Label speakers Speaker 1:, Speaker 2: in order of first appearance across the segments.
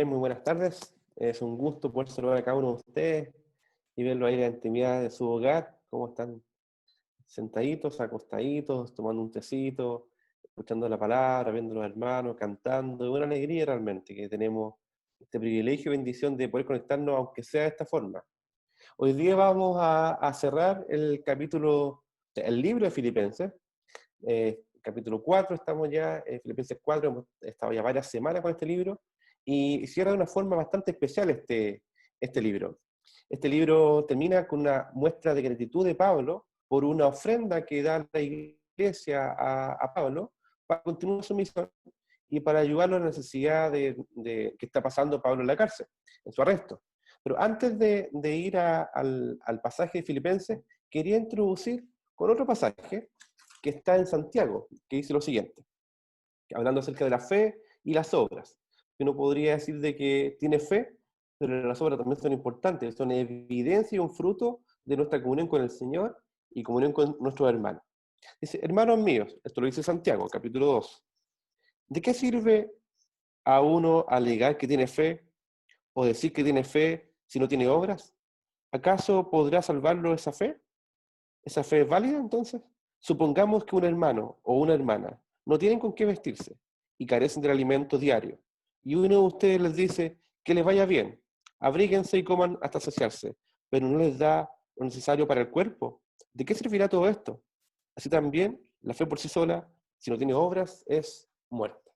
Speaker 1: bien, muy buenas tardes. Es un gusto poder saludar a cada uno de ustedes y verlo ahí en la intimidad de su hogar, cómo están sentaditos, acostaditos, tomando un tecito, escuchando la palabra, viendo a los hermanos, cantando. Es una alegría realmente que tenemos este privilegio y bendición de poder conectarnos, aunque sea de esta forma. Hoy día vamos a cerrar el capítulo, el libro de Filipenses, capítulo 4, estamos ya, Filipenses 4, hemos estado ya varias semanas con este libro, y cierra de una forma bastante especial este libro. Este libro termina con una muestra de gratitud de Pablo por una ofrenda que da la iglesia a Pablo para continuar su misión y para ayudarlo a la necesidad que está pasando Pablo en la cárcel, en su arresto. Pero antes de ir al pasaje de Filipenses, quería introducir con otro pasaje que está en Santiago, que dice lo siguiente, hablando acerca de la fe y las obras. Uno podría decir de que tiene fe, pero las obras también son importantes, son evidencia y un fruto de nuestra comunión con el Señor y comunión con nuestros hermanos. Dice, hermanos míos, esto lo dice Santiago, capítulo 2, ¿de qué sirve a uno alegar que tiene fe o decir que tiene fe si no tiene obras? ¿Acaso podrá salvarlo esa fe? ¿Esa fe es válida entonces? Supongamos que un hermano o una hermana no tienen con qué vestirse y carecen del alimento diario, y uno de ustedes les dice que les vaya bien, abríguense y coman hasta saciarse, pero no les da lo necesario para el cuerpo. ¿De qué servirá todo esto? Así también, la fe por sí sola, si no tiene obras, es muerta.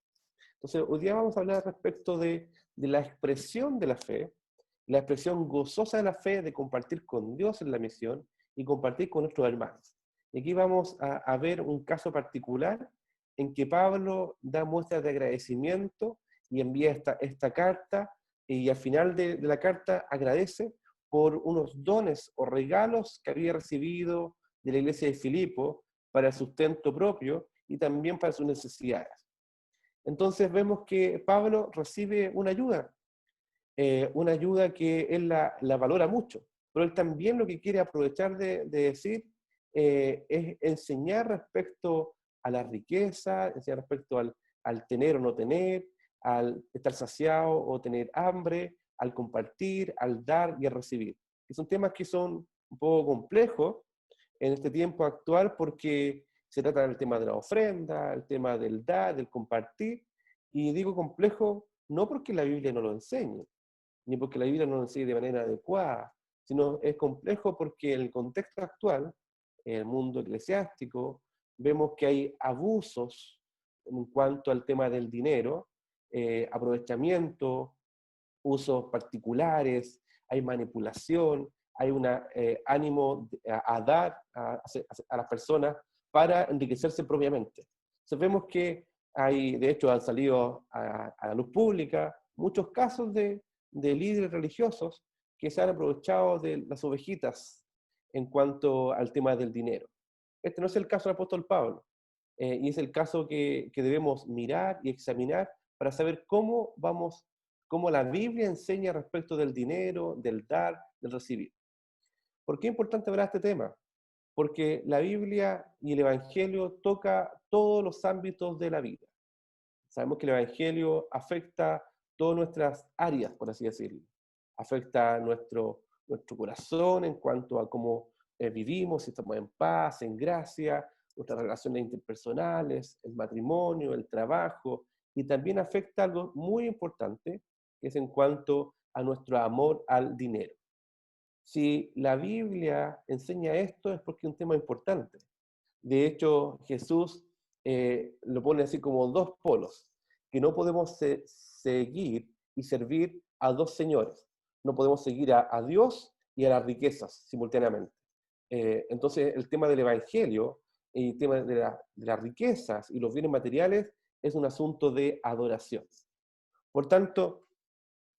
Speaker 1: Entonces, hoy día vamos a hablar respecto de la expresión de la expresión gozosa de la fe, de compartir con Dios en la misión y compartir con nuestros hermanos. Y aquí vamos a ver un caso particular en que Pablo da muestras de agradecimiento y envía esta carta, y al final de la carta agradece por unos dones o regalos que había recibido de la iglesia de Filipo para el sustento propio y también para sus necesidades. Entonces vemos que Pablo recibe una ayuda que él la valora mucho, pero él también lo que quiere aprovechar de decir es enseñar respecto a la riqueza, enseñar respecto al tener o no tener, al estar saciado o tener hambre, al compartir, al dar y al recibir. Que son temas que son un poco complejos en este tiempo actual porque se trata del tema de la ofrenda, el tema del dar, del compartir, y digo complejo no porque la Biblia no lo enseñe, ni porque la Biblia no lo enseñe de manera adecuada, sino es complejo porque en el contexto actual, en el mundo eclesiástico, vemos que hay abusos en cuanto al tema del dinero, aprovechamiento, usos particulares, hay manipulación, hay un ánimo a dar a las personas para enriquecerse propiamente. Entonces vemos que hay, de hecho, han salido a la luz pública muchos casos de líderes religiosos que se han aprovechado de las ovejitas en cuanto al tema del dinero. Este no es el caso del apóstol Pablo, y es el caso que debemos mirar y examinar para saber cómo la Biblia enseña respecto del dinero, del dar, del recibir. ¿Por qué es importante hablar de este tema? Porque la Biblia y el Evangelio toca todos los ámbitos de la vida. Sabemos que el Evangelio afecta todas nuestras áreas, por así decirlo. Afecta nuestro corazón en cuanto a cómo vivimos, si estamos en paz, en gracia, nuestras relaciones interpersonales, el matrimonio, el trabajo, y también afecta algo muy importante, que es en cuanto a nuestro amor al dinero. Si la Biblia enseña esto es porque es un tema importante. De hecho, Jesús lo pone así como dos polos, que no podemos seguir y servir a dos señores. No podemos seguir a Dios y a las riquezas simultáneamente. Entonces, el tema del Evangelio y el tema de las riquezas y los bienes materiales es un asunto de adoración. Por tanto,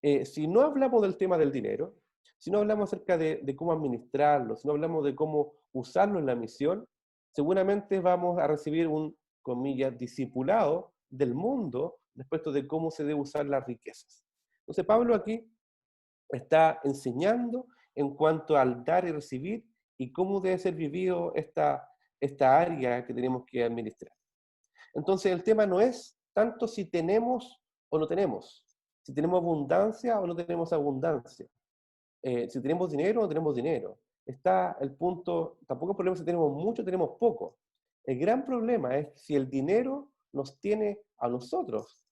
Speaker 1: si no hablamos del tema del dinero, si no hablamos acerca de cómo administrarlo, si no hablamos de cómo usarlo en la misión, seguramente vamos a recibir un, comillas, discipulado del mundo respecto de cómo se debe usar las riquezas. Entonces Pablo aquí está enseñando en cuanto al dar y recibir y cómo debe ser vivido esta área que tenemos que administrar. Entonces el tema no es tanto si tenemos o no tenemos, si tenemos abundancia o no tenemos abundancia, si tenemos dinero o no tenemos dinero. Está el punto, tampoco es problema si tenemos mucho o tenemos poco. El gran problema es si el dinero nos tiene a nosotros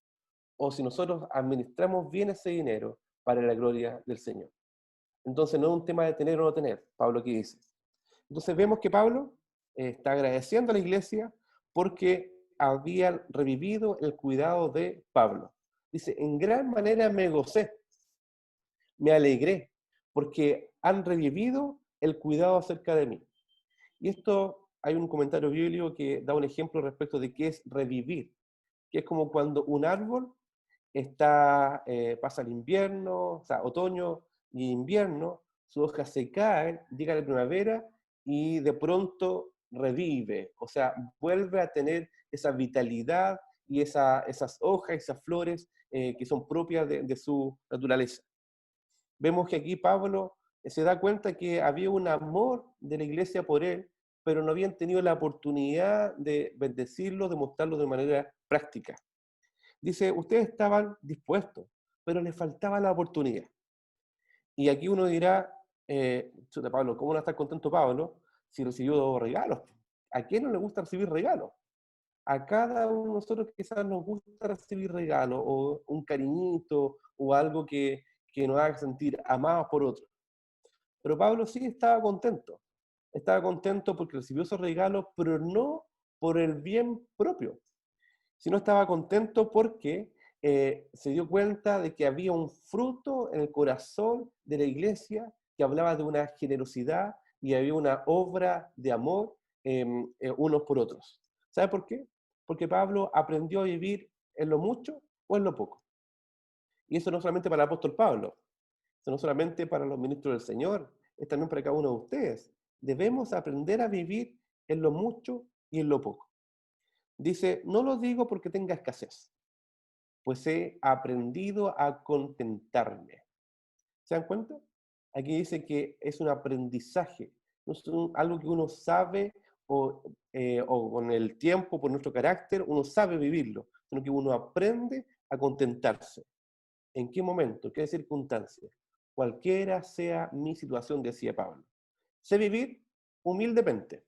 Speaker 1: o si nosotros administramos bien ese dinero para la gloria del Señor. Entonces no es un tema de tener o no tener, Pablo aquí dice. Entonces vemos que Pablo está agradeciendo a la iglesia porque habían revivido el cuidado de Pablo. Dice, en gran manera me gocé, me alegré, porque han revivido el cuidado acerca de mí. Y esto, hay un comentario bíblico que da un ejemplo respecto de qué es revivir, que es como cuando un árbol pasa el invierno, o sea, otoño y invierno, sus hojas se caen, llega la primavera y de pronto revive, o sea, vuelve a tener esa vitalidad y esas hojas, esas flores que son propias de su naturaleza. Vemos que aquí Pablo se da cuenta que había un amor de la iglesia por él, pero no habían tenido la oportunidad de bendecirlo, de mostrarlo de manera práctica. Dice, ustedes estaban dispuestos, pero les faltaba la oportunidad. Y aquí uno dirá, chuta Pablo, ¿cómo no está contento Pablo si recibió regalos? ¿A quién no le gusta recibir regalos? A cada uno de nosotros quizás nos gusta recibir regalos o un cariñito o algo que nos haga sentir amados por otros. Pero Pablo sí estaba contento. Estaba contento porque recibió esos regalos, pero no por el bien propio, sino estaba contento porque se dio cuenta de que había un fruto en el corazón de la iglesia que hablaba de una generosidad y había una obra de amor unos por otros. ¿Sabe por qué? Porque Pablo aprendió a vivir en lo mucho o en lo poco. Y eso no solamente para el apóstol Pablo, eso no solamente para los ministros del Señor, es también para cada uno de ustedes. Debemos aprender a vivir en lo mucho y en lo poco. Dice, no lo digo porque tenga escasez, pues he aprendido a contentarme. ¿Se dan cuenta? Aquí dice que es un aprendizaje, no es algo que uno sabe o con el tiempo, por nuestro carácter, uno sabe vivirlo, sino que uno aprende a contentarse. ¿En qué momento? ¿Qué circunstancia? Cualquiera sea mi situación, decía Pablo. Sé vivir humildemente,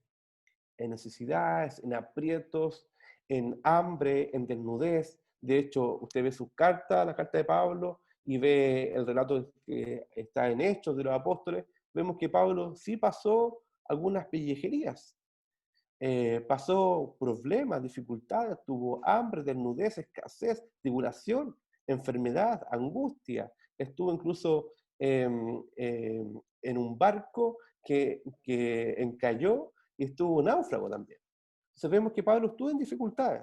Speaker 1: en necesidades, en aprietos, en hambre, en desnudez. De hecho, usted ve sus cartas, la carta de Pablo, y ve el relato que está en Hechos de los Apóstoles. Vemos que Pablo sí pasó algunas pellejerías, pasó problemas, dificultades, tuvo hambre, desnudez, escasez, tribulación, enfermedad, angustia. Estuvo incluso en un barco que encalló y estuvo náufrago también. Entonces vemos que Pablo estuvo en dificultades,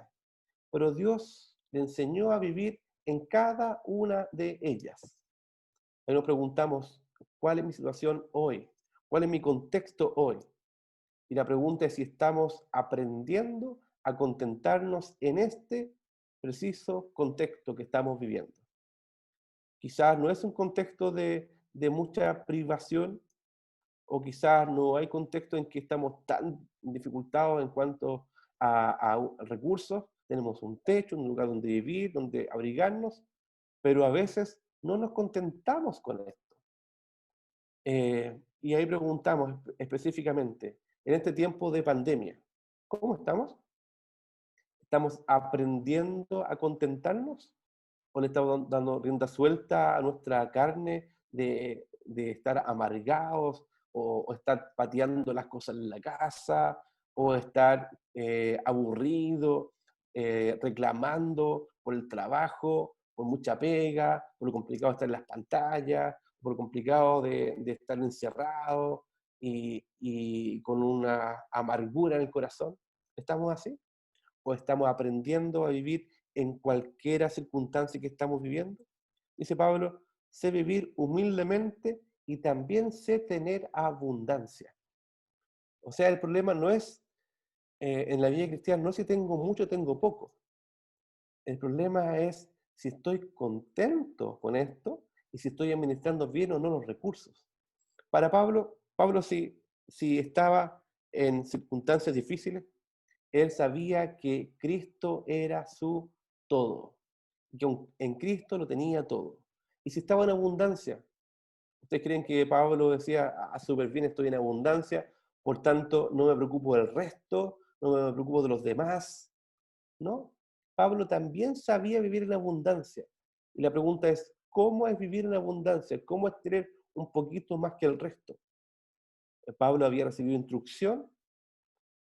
Speaker 1: pero Dios le enseñó a vivir en cada una de ellas. Ahí nos preguntamos, ¿cuál es mi situación hoy? ¿Cuál es mi contexto hoy? Y la pregunta es si estamos aprendiendo a contentarnos en este preciso contexto que estamos viviendo. Quizás no es un contexto de mucha privación, o quizás no hay contexto en que estamos tan dificultados en cuanto a recursos. Tenemos un techo, un lugar donde vivir, donde abrigarnos, pero a veces no nos contentamos con esto. Y ahí preguntamos específicamente, en este tiempo de pandemia, ¿cómo estamos? ¿Estamos aprendiendo a contentarnos? ¿O le estamos dando rienda suelta a nuestra carne de estar amargados o estar pateando las cosas en la casa o estar aburrido, reclamando por el trabajo, por mucha pega, por lo complicado de estar en las pantallas, por lo complicado de estar encerrado y con una amargura en el corazón? ¿Estamos así? ¿O estamos aprendiendo a vivir en cualquier circunstancia que estamos viviendo? Dice Pablo, sé vivir humildemente y también sé tener abundancia. O sea, el problema no es, en la vida cristiana, no es si tengo mucho o tengo poco. El problema es si estoy contento con esto y si estoy administrando bien o no los recursos. Para Pablo, si estaba en circunstancias difíciles, él sabía que Cristo era su todo. que en Cristo lo tenía todo. Y si estaba en abundancia, ¿ustedes creen que Pablo decía, súper bien, estoy en abundancia, por tanto no me preocupo del resto, no me preocupo de los demás? ¿No? Pablo también sabía vivir en abundancia. Y la pregunta es, ¿cómo es vivir en abundancia? ¿Cómo es tener un poquito más que el resto? Pablo había recibido instrucción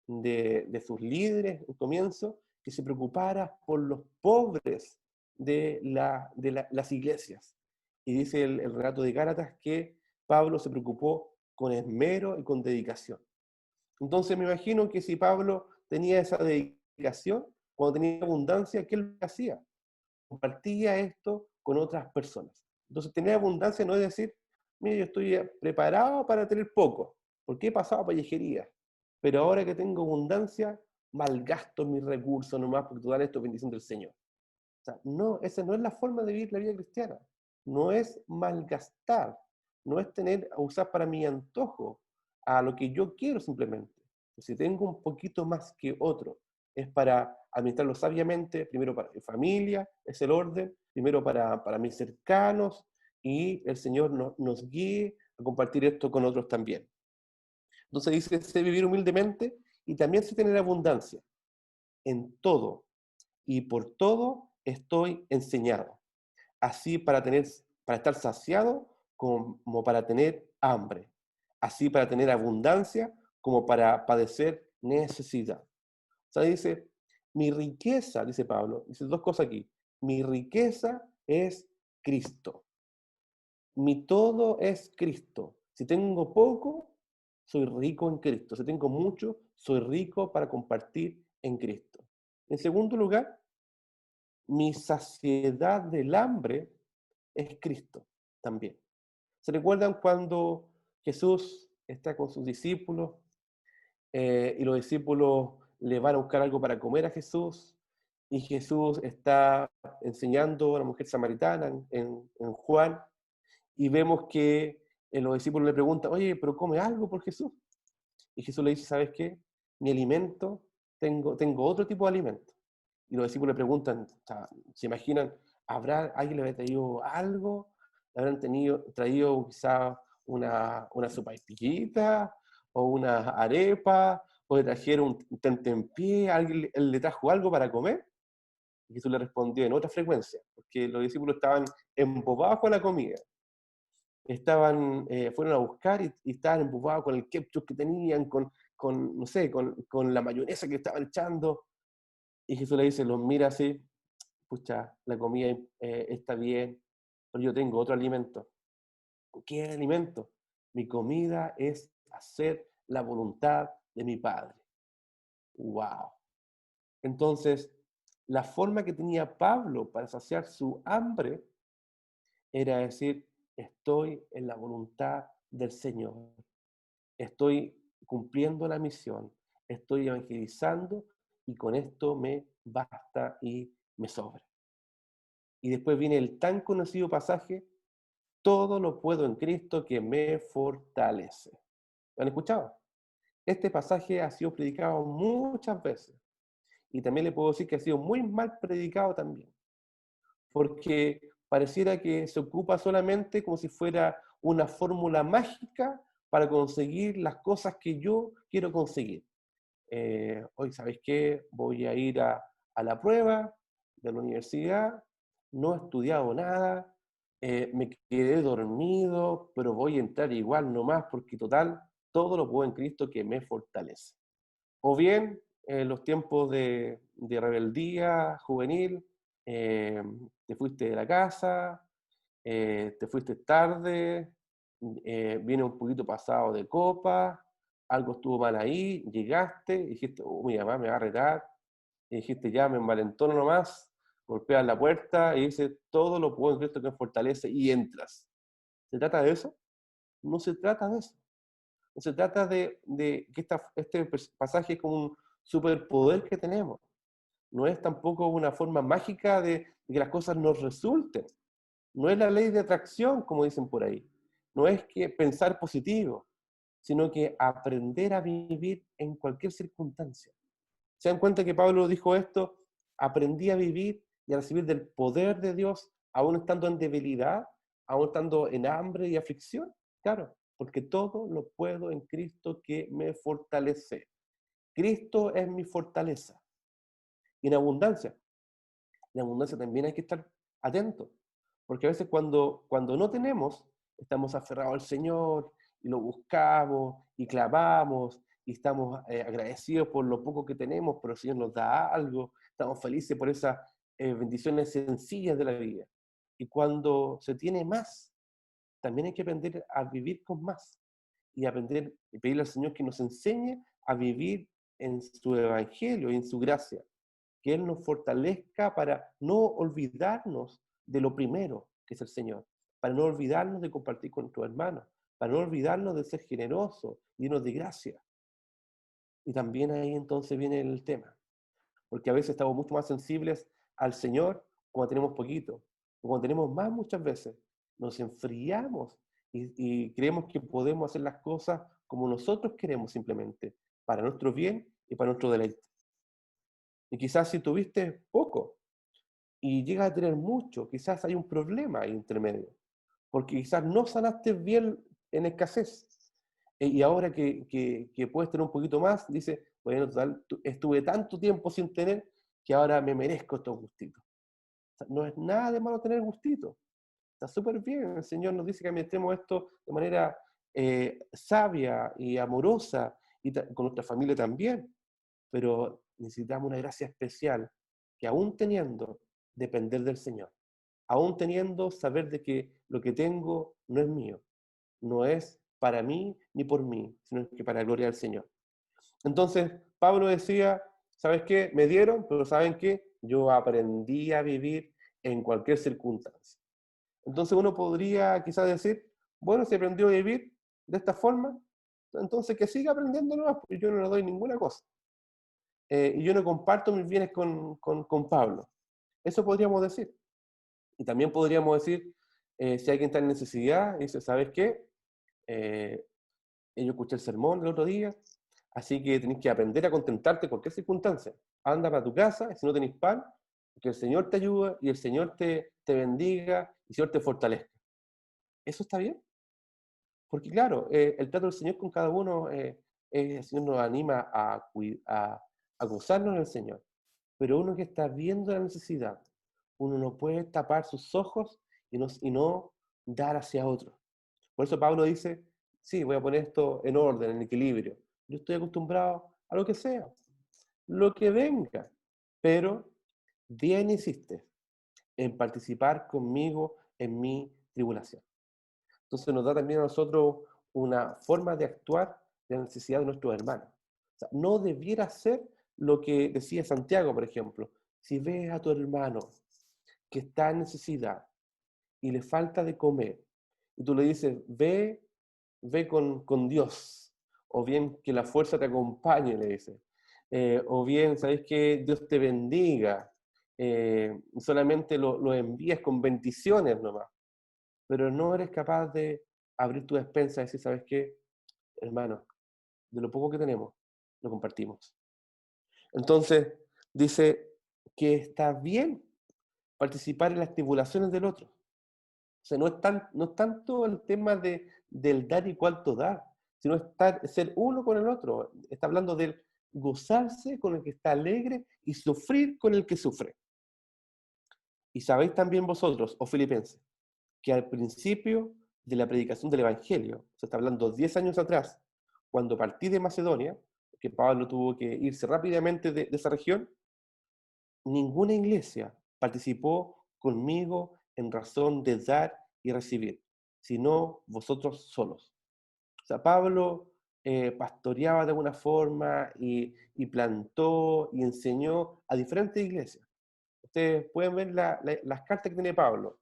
Speaker 1: de sus líderes en comienzo, que se preocupara por los pobres de las iglesias. Y dice el relato de Gálatas que Pablo se preocupó con esmero y con dedicación. Entonces me imagino que si Pablo tenía esa dedicación, cuando tenía abundancia, ¿qué es lo que hacía? Compartía esto con otras personas. Entonces tener abundancia no es decir, mira, yo estoy preparado para tener poco, porque he pasado pellejería, pero ahora que tengo abundancia, malgasto mis recursos nomás, porque total esto es bendición del Señor. O sea, no, esa no es la forma de vivir la vida cristiana. No es malgastar, no es tener a usar para mi antojo, a lo que yo quiero simplemente. Si tengo un poquito más que otro, es para administrarlo sabiamente, primero para mi familia, es el orden, primero para mis cercanos, y el Señor nos guíe a compartir esto con otros también. Entonces dice, sé vivir humildemente y también sé tener abundancia en todo, y por todo estoy enseñado, así para estar saciado como para tener hambre, así para tener abundancia como para padecer necesidad. O sea, dice, mi riqueza, dice Pablo, dice dos cosas aquí, mi riqueza es Cristo, mi todo es Cristo. Si tengo poco, soy rico en Cristo. Si tengo mucho, soy rico para compartir en Cristo. En segundo lugar, mi saciedad del hambre es Cristo también. ¿Se recuerdan cuando Jesús está con sus discípulos y los discípulos le van a buscar algo para comer a Jesús? Y Jesús está enseñando a la mujer samaritana en Juan, y vemos que los discípulos le preguntan, oye, pero come algo por Jesús. Y Jesús le dice, ¿sabes qué? Mi alimento, tengo otro tipo de alimento. Y los discípulos le preguntan, o sea, ¿se imaginan? ¿Alguien le había traído algo? ¿Le habrán traído quizá una sopaipillita o una arepa? ¿O le trajeron un tentempié? ¿Alguien le trajo algo para comer? Y Jesús le respondió en otra frecuencia, porque los discípulos estaban embobados con la comida. Fueron a buscar y estaban embobados con el ketchup que tenían, no sé, con la mayonesa que estaban echando. Y Jesús le dice, los mira así, pucha, la comida está bien, pero yo tengo otro alimento. ¿Qué alimento? Mi comida es hacer la voluntad de mi Padre. ¡Wow! Entonces, la forma que tenía Pablo para saciar su hambre era decir, estoy en la voluntad del Señor, estoy cumpliendo la misión, estoy evangelizando y con esto me basta y me sobra. Y después viene el tan conocido pasaje, todo lo puedo en Cristo que me fortalece. ¿Lo han escuchado? Este pasaje ha sido predicado muchas veces y también le puedo decir que ha sido muy mal predicado también, porque pareciera que se ocupa solamente como si fuera una fórmula mágica para conseguir las cosas que yo quiero conseguir. Hoy, ¿sabéis qué? Voy a ir a la prueba de la universidad, no he estudiado nada, me quedé dormido, pero voy a entrar igual nomás porque total, todo lo puedo en Cristo que me fortalece. O bien, en los tiempos de rebeldía juvenil, eh, te fuiste de la casa, te fuiste tarde, viene un poquito pasado de copa, algo estuvo mal ahí, llegaste, y dijiste, oh, mi mamá me va a retar, y dijiste, ya me envalentono nomás, golpeas la puerta y dices, todo lo puedo en Cristo que me fortalece, y entras. ¿Se trata de eso? No se trata de eso. No se trata de que este pasaje es como un superpoder que tenemos. No es tampoco una forma mágica de que las cosas nos resulten. No es la ley de atracción, como dicen por ahí. No es que pensar positivo, sino que aprender a vivir en cualquier circunstancia. ¿Se dan cuenta que Pablo dijo esto? Aprendí a vivir y a recibir del poder de Dios, aún estando en debilidad, aún estando en hambre y aflicción. Claro, porque todo lo puedo en Cristo que me fortalece. Cristo es mi fortaleza. Y en abundancia también hay que estar atentos, porque a veces cuando no tenemos, estamos aferrados al Señor y lo buscamos y clamamos y estamos agradecidos por lo poco que tenemos, pero el Señor nos da algo, estamos felices por esas bendiciones sencillas de la vida. Y cuando se tiene más, también hay que aprender a vivir con más y aprender y pedirle al Señor que nos enseñe a vivir en su evangelio y en su gracia, que Él nos fortalezca para no olvidarnos de lo primero, que es el Señor, para no olvidarnos de compartir con nuestros hermanos, para no olvidarnos de ser generosos, llenos de gracia. Y también ahí entonces viene el tema, porque a veces estamos mucho más sensibles al Señor cuando tenemos poquito, o cuando tenemos más muchas veces, nos enfriamos y creemos que podemos hacer las cosas como nosotros queremos simplemente, para nuestro bien y para nuestro deleite. Y quizás si tuviste poco, y llegas a tener mucho, quizás hay un problema ahí entre medio, porque quizás no sanaste bien en escasez. Y ahora que puedes tener un poquito más, dice, bueno, total, estuve tanto tiempo sin tener que ahora me merezco estos gustitos. O sea, no es nada de malo tener gustitos, está súper bien. El Señor nos dice que administremos esto de manera sabia y amorosa, y con nuestra familia también, pero necesitamos una gracia especial, que aún teniendo, depender del Señor. Aún teniendo, saber de que lo que tengo no es mío, no es para mí ni por mí, sino que para la gloria del Señor. Entonces, Pablo decía, ¿sabes qué? Me dieron, pero ¿saben qué? Yo aprendí a vivir en cualquier circunstancia. Entonces uno podría quizás decir, bueno, si aprendió a vivir de esta forma, entonces que siga aprendiendo nomás, porque yo no le doy ninguna cosa. Y yo no comparto mis bienes con Pablo. Eso podríamos decir. Y también podríamos decir, si alguien está en necesidad, dice, ¿sabes qué? Eh, yo escuché el sermón el otro día, así que tenés que aprender a contentarte en cualquier circunstancia. Anda para tu casa, y si no tenés pan, que el Señor te ayude y el Señor te bendiga y el Señor te fortalezca. ¿Eso está bien? Porque claro, el trato del Señor con cada uno, el Señor nos anima a gozarnos en el Señor. Pero uno que está viendo la necesidad, uno no puede tapar sus ojos y no dar hacia otro. Por eso Pablo dice, sí, voy a poner esto en orden, en equilibrio. Yo estoy acostumbrado a lo que sea, lo que venga, pero bien hiciste en participar conmigo en mi tribulación. Entonces nos da también a nosotros una forma de actuar de la necesidad de nuestros hermanos. O sea, no debiera ser lo que decía Santiago, por ejemplo. Si ves a tu hermano que está en necesidad y le falta de comer, y tú le dices, ve con Dios, o bien que la fuerza te acompañe, le dice, o bien, ¿sabes qué? Dios te bendiga, solamente lo envías con bendiciones nomás, pero no eres capaz de abrir tu despensa y decir, ¿sabes qué? Hermano, de lo poco que tenemos, lo compartimos. Entonces, dice que está bien participar en las tribulaciones del otro. O sea, no es tanto el tema del dar y cuánto dar, sino ser uno con el otro. Está hablando del gozarse con el que está alegre y sufrir con el que sufre. Y sabéis también vosotros, oh filipenses, que al principio de la predicación del Evangelio, se está hablando 10 años atrás, cuando partí de Macedonia, que Pablo tuvo que irse rápidamente de esa región, ninguna iglesia participó conmigo en razón de dar y recibir, sino vosotros solos. O sea, Pablo pastoreaba de alguna forma y plantó y enseñó a diferentes iglesias. Ustedes pueden ver las cartas que tiene Pablo.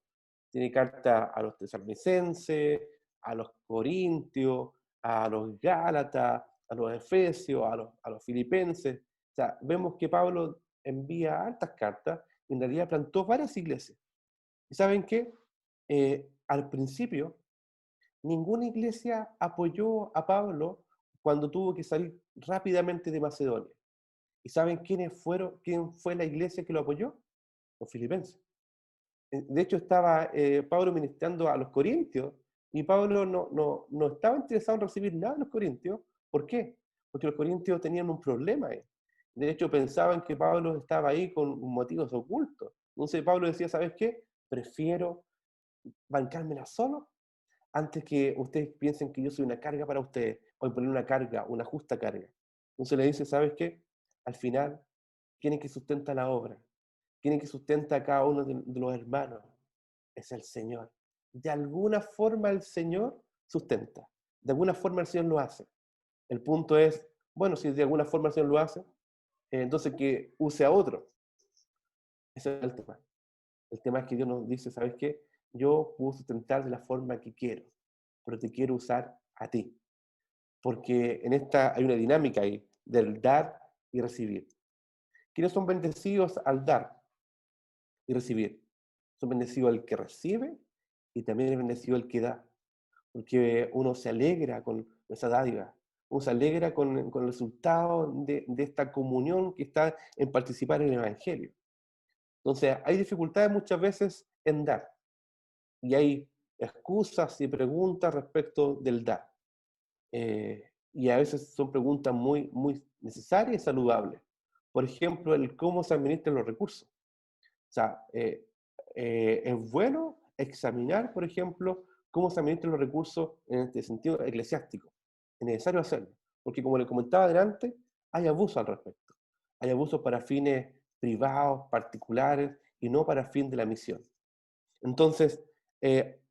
Speaker 1: Tiene carta a los tesalonicenses, a los corintios, a los gálatas, a los efesios, a los filipenses. O sea, vemos que Pablo envía altas cartas y en realidad plantó varias iglesias. ¿Y saben qué? Al principio, ninguna iglesia apoyó a Pablo cuando tuvo que salir rápidamente de Macedonia. ¿Y saben quién fue la iglesia que lo apoyó? los filipenses. De hecho, estaba Pablo ministrando a los corintios y Pablo no estaba interesado en recibir nada de los corintios. ¿Por qué? Porque los corintios tenían un problema ahí. De hecho, pensaban que Pablo estaba ahí con motivos ocultos. Entonces Pablo decía, ¿sabes qué? Prefiero bancármela solo antes que ustedes piensen que yo soy una carga para ustedes, o poner una carga, una justa carga. Entonces le dice, ¿sabes qué? Al final, tienen que sustentar la obra, tienen que sustentar a cada uno de los hermanos. Es el Señor. De alguna forma el Señor sustenta, de alguna forma el Señor lo hace. El punto es, bueno, si de alguna forma el Señor lo hace, entonces que use a otro. Ese es el tema. El tema es que Dios nos dice, ¿sabes qué? Yo puedo sustentar de la forma que quiero, pero te quiero usar a ti. Porque en esta hay una dinámica ahí del dar y recibir. ¿Quiénes son bendecidos al dar y recibir? Son bendecidos el que recibe y también es bendecido el que da. Porque uno se alegra con esa dádiva, uno se alegra con el resultado de esta comunión que está en participar en el Evangelio. Entonces, hay dificultades muchas veces en dar, y hay excusas y preguntas respecto del dar. Y a veces son preguntas muy necesarias y saludables. Por ejemplo, el cómo se administran los recursos. O sea, es bueno examinar, por ejemplo, cómo se administran los recursos en este sentido eclesiástico. Es necesario hacerlo, porque como le comentaba adelante, hay abuso al respecto. Hay abusos para fines privados, particulares, y no para fin de la misión. Entonces,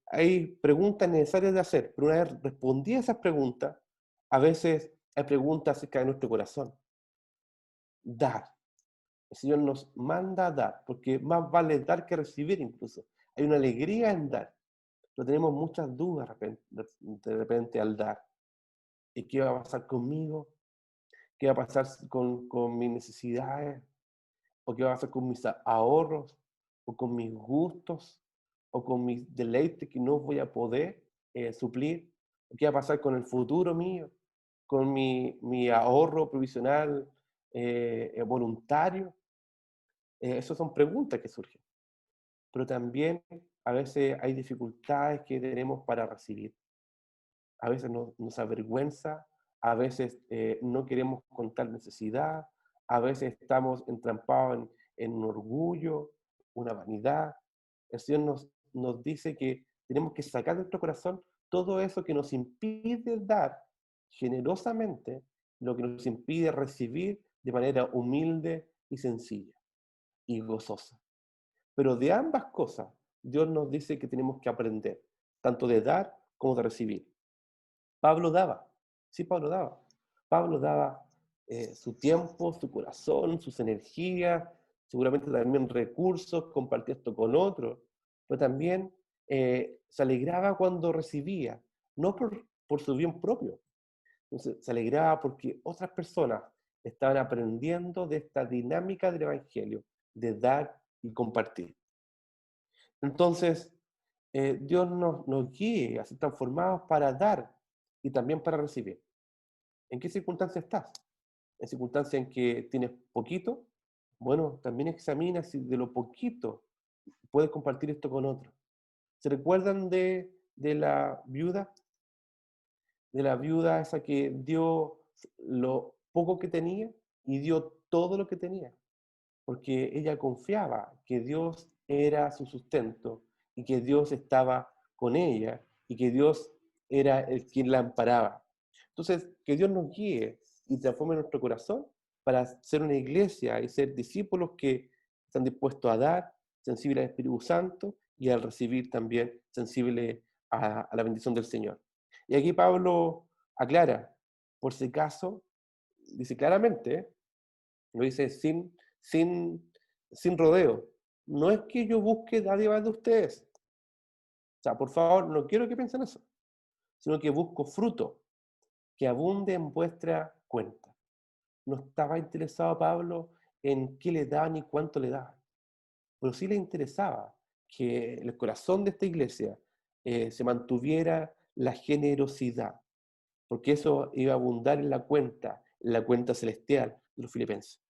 Speaker 1: hay preguntas necesarias de hacer, pero una vez respondidas esas preguntas, a veces hay preguntas acerca de nuestro corazón. Dar. El Señor nos manda a dar, porque más vale dar que recibir incluso. Hay una alegría en dar, pero tenemos muchas dudas de repente al dar. ¿Y qué va a pasar conmigo? ¿Qué va a pasar con mis necesidades? ¿O qué va a pasar con mis ahorros? ¿O con mis gustos? ¿O con mis deleites que no voy a poder suplir? ¿O qué va a pasar con el futuro mío? ¿Con mi ahorro provisional voluntario? Esas son preguntas que surgen. Pero también a veces hay dificultades que tenemos para recibir. A veces nos avergüenza, a veces no queremos contar necesidad, a veces estamos entrampados en un orgullo, una vanidad. El Señor nos dice que tenemos que sacar de nuestro corazón todo eso que nos impide dar generosamente, lo que nos impide recibir de manera humilde y sencilla y gozosa. Pero de ambas cosas, Dios nos dice que tenemos que aprender, tanto de dar como de recibir. Pablo daba, sí, Pablo daba. Pablo daba su tiempo, su corazón, sus energías, seguramente también recursos, compartía esto con otros, pero también se alegraba cuando recibía, no por su bien propio. Entonces, se alegraba porque otras personas estaban aprendiendo de esta dinámica del Evangelio, de dar y compartir. Entonces, Dios nos guíe a ser transformados para dar y también para recibir. ¿En qué circunstancia estás? ¿En circunstancia en que tienes poquito? Bueno, también examina si de lo poquito puedes compartir esto con otros. ¿Se recuerdan de la viuda? De la viuda esa que dio lo poco que tenía y dio todo lo que tenía, porque ella confiaba que Dios era su sustento y que Dios estaba con ella y que Dios era el quien la amparaba. Entonces, que Dios nos guíe y transforme nuestro corazón para ser una iglesia y ser discípulos que están dispuestos a dar, sensibles al Espíritu Santo y al recibir también sensibles a la bendición del Señor. Y aquí Pablo aclara, por si acaso, dice claramente, lo dice sin rodeo. No es que yo busque dádivas de ustedes. O sea, por favor, no quiero que piensen eso, sino que busco fruto que abunde en vuestra cuenta. No estaba interesado Pablo en qué le daban ni cuánto le daban, pero sí le interesaba que en el corazón de esta iglesia se mantuviera la generosidad, porque eso iba a abundar en la cuenta celestial de los filipenses.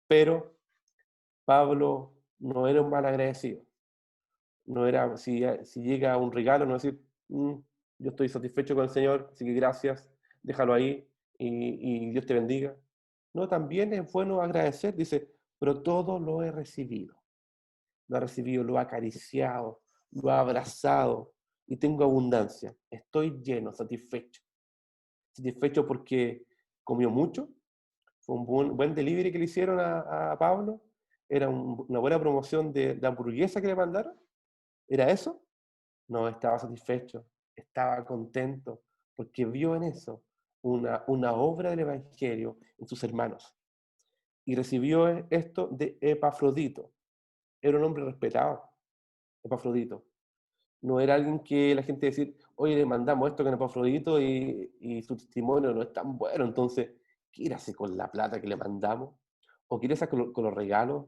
Speaker 1: Pero Pablo no era un mal agradecido. No era, si llega un regalo, no decir, "Mm, yo estoy satisfecho con el Señor, así que gracias, déjalo ahí y Dios te bendiga". No, también es bueno agradecer, dice, pero todo lo he recibido. Lo he recibido, lo he acariciado, lo he abrazado y tengo abundancia. Estoy lleno, satisfecho. Satisfecho porque comió mucho, fue un buen delivery que le hicieron a Pablo, era una buena promoción de hamburguesa que le mandaron, ¿era eso? No, estaba satisfecho, estaba contento, porque vio en eso una obra del Evangelio en sus hermanos. Y recibió esto de Epafrodito. Era un hombre respetado, Epafrodito. No era alguien que la gente decir, oye, le mandamos esto con Epafrodito y su testimonio no es tan bueno, entonces, ¿qué irá a hacer con la plata que le mandamos? ¿O qué irá a hacer con los regalos?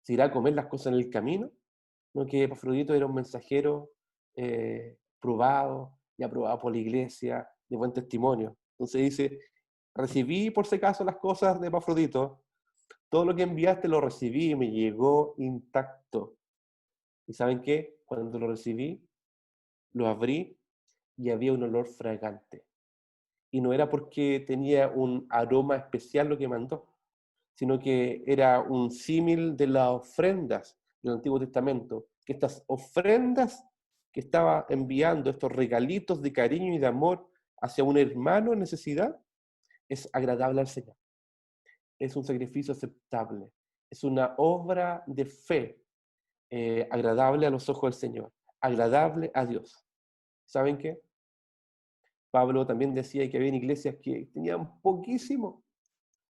Speaker 1: ¿Se irá a comer las cosas en el camino? No, que Epafrodito era un mensajero probado y aprobado por la iglesia, de buen testimonio. Entonces dice, recibí por si acaso las cosas de Epafrodito, todo lo que enviaste lo recibí y me llegó intacto. ¿Y saben qué? Cuando lo recibí, lo abrí y había un olor fragante. Y no era porque tenía un aroma especial lo que mandó, sino que era un símil de las ofrendas del Antiguo Testamento, que estas ofrendas que estaba enviando, estos regalitos de cariño y de amor hacia un hermano en necesidad, es agradable al Señor. Es un sacrificio aceptable. Es una obra de fe agradable a los ojos del Señor, agradable a Dios. ¿Saben qué? Pablo también decía que había iglesias que tenían poquísimo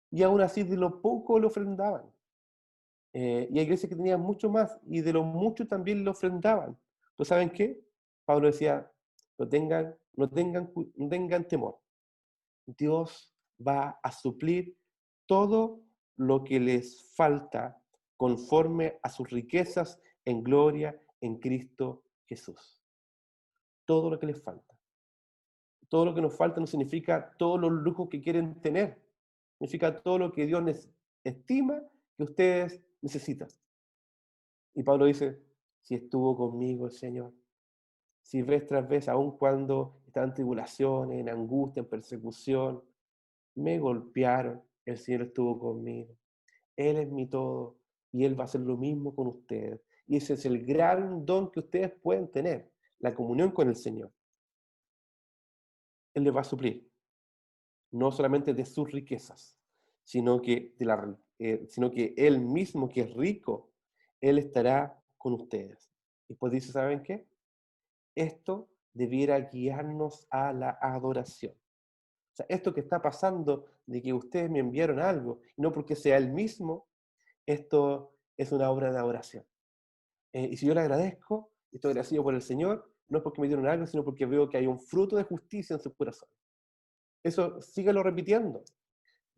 Speaker 1: y aún así de lo poco lo ofrendaban. Y hay iglesias que tenían mucho más y de lo mucho también lo ofrendaban. Pues ¿saben qué? Pablo decía, no tengan temor. Dios va a suplir todo lo que les falta conforme a sus riquezas en gloria en Cristo Jesús. Todo lo que les falta. Todo lo que nos falta no significa todos los lujos que quieren tener. Significa todo lo que Dios estima que ustedes necesitan. Y Pablo dice, si estuvo conmigo el Señor, si vez tras vez, aun cuando estaba en tribulaciones, en angustia, en persecución, me golpearon, el Señor estuvo conmigo. Él es mi todo y Él va a hacer lo mismo con ustedes. Y ese es el gran don que ustedes pueden tener, la comunión con el Señor. Él les va a suplir, no solamente de sus riquezas, sino que Él mismo, que es rico, Él estará con ustedes. Y pues dice, ¿saben qué? Esto debiera guiarnos a la adoración. O sea, esto que está pasando de que ustedes me enviaron algo, y no porque sea Él mismo, esto es una obra de adoración. Y si yo le agradezco, estoy agradecido por el Señor, no es porque me dieron algo, sino porque veo que hay un fruto de justicia en su corazón. Eso síguelo repitiendo.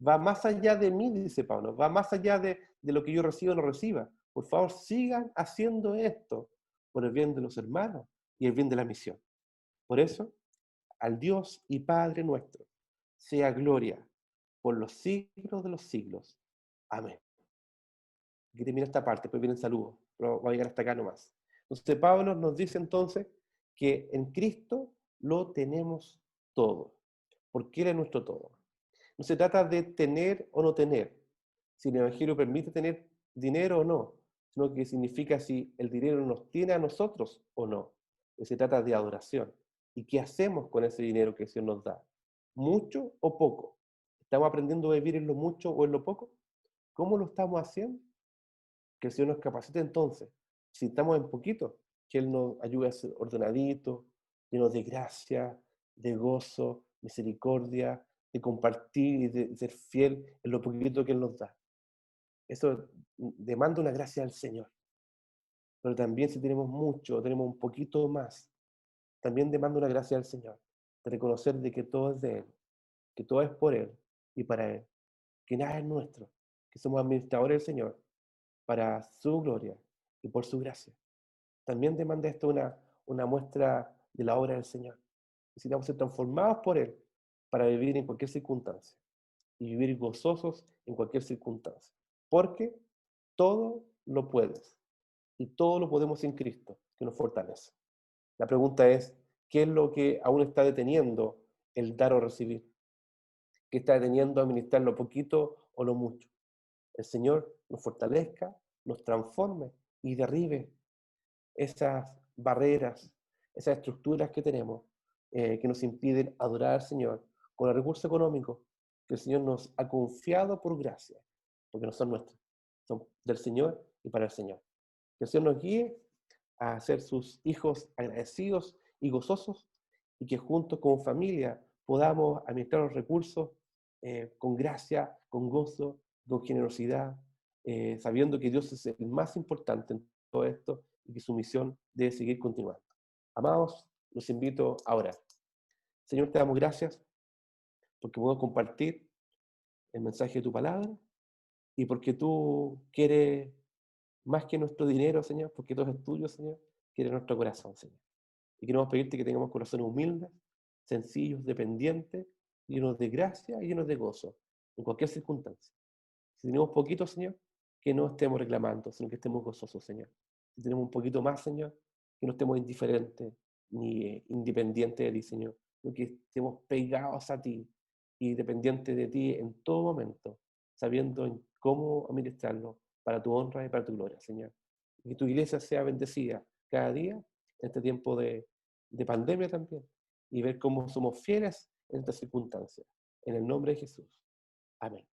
Speaker 1: Va más allá de mí, dice Pablo, va más allá de lo que yo recibo o no reciba. Por favor, sigan haciendo esto por el bien de los hermanos y el bien de la misión. Por eso, al Dios y Padre nuestro, sea gloria por los siglos de los siglos. Amén. Aquí termina esta parte, después viene el saludo, pero va a llegar hasta acá nomás. Entonces, Pablo nos dice entonces que en Cristo lo tenemos todo, porque Él es nuestro todo. No se trata de tener o no tener, si el Evangelio permite tener dinero o no, sino que significa si el dinero nos tiene a nosotros o no. Se trata de adoración. ¿Y qué hacemos con ese dinero que el Señor nos da? ¿Mucho o poco? ¿Estamos aprendiendo a vivir en lo mucho o en lo poco? ¿Cómo lo estamos haciendo? Que el Señor nos capacite entonces. Si estamos en poquito, que Él nos ayude a ser ordenaditos, llenos de gracia, de gozo, misericordia, de compartir y de ser fiel en lo poquito que Él nos da. Eso demanda una gracia al Señor. Pero también si tenemos mucho, tenemos un poquito más, también demanda una gracia al Señor. De reconocer de que todo es de Él, que todo es por Él y para Él, que nada es nuestro, que somos administradores del Señor para su gloria y por su gracia. También demanda esto una muestra de la obra del Señor. Necesitamos ser transformados por Él para vivir en cualquier circunstancia y vivir gozosos en cualquier circunstancia. Porque todo lo puedes y todo lo podemos en Cristo, que nos fortalece. La pregunta es, ¿qué es lo que aún está deteniendo el dar o recibir? ¿Qué está deteniendo administrar lo poquito o lo mucho? El Señor nos fortalezca, nos transforme y derribe esas barreras, esas estructuras que tenemos que nos impiden adorar al Señor con el recurso económico que el Señor nos ha confiado por gracia, porque no son nuestros, son del Señor y para el Señor. Que el Señor nos guíe a ser sus hijos agradecidos y gozosos y que juntos como familia podamos administrar los recursos con gracia, con gozo, con generosidad, sabiendo que Dios es el más importante en todo esto y que su misión debe seguir continuando. Amados, los invito a orar. Señor, te damos gracias porque podemos compartir el mensaje de tu palabra y porque tú quieres más que nuestro dinero, Señor, porque todo es tuyo, Señor, quieres nuestro corazón, Señor. Y queremos pedirte que tengamos corazones humildes, sencillos, dependientes, llenos de gracia y llenos de gozo, en cualquier circunstancia. Si tenemos poquito, Señor, que no estemos reclamando, sino que estemos gozosos, Señor. Si tenemos un poquito más, Señor, que no estemos indiferentes ni independientes de ti, Señor, sino que estemos pegados a ti y dependientes de ti en todo momento, sabiendo en cómo administrarlo para tu honra y para tu gloria, Señor. Y que tu iglesia sea bendecida cada día en este tiempo de pandemia también y ver cómo somos fieles en estas circunstancias. En el nombre de Jesús. Amén.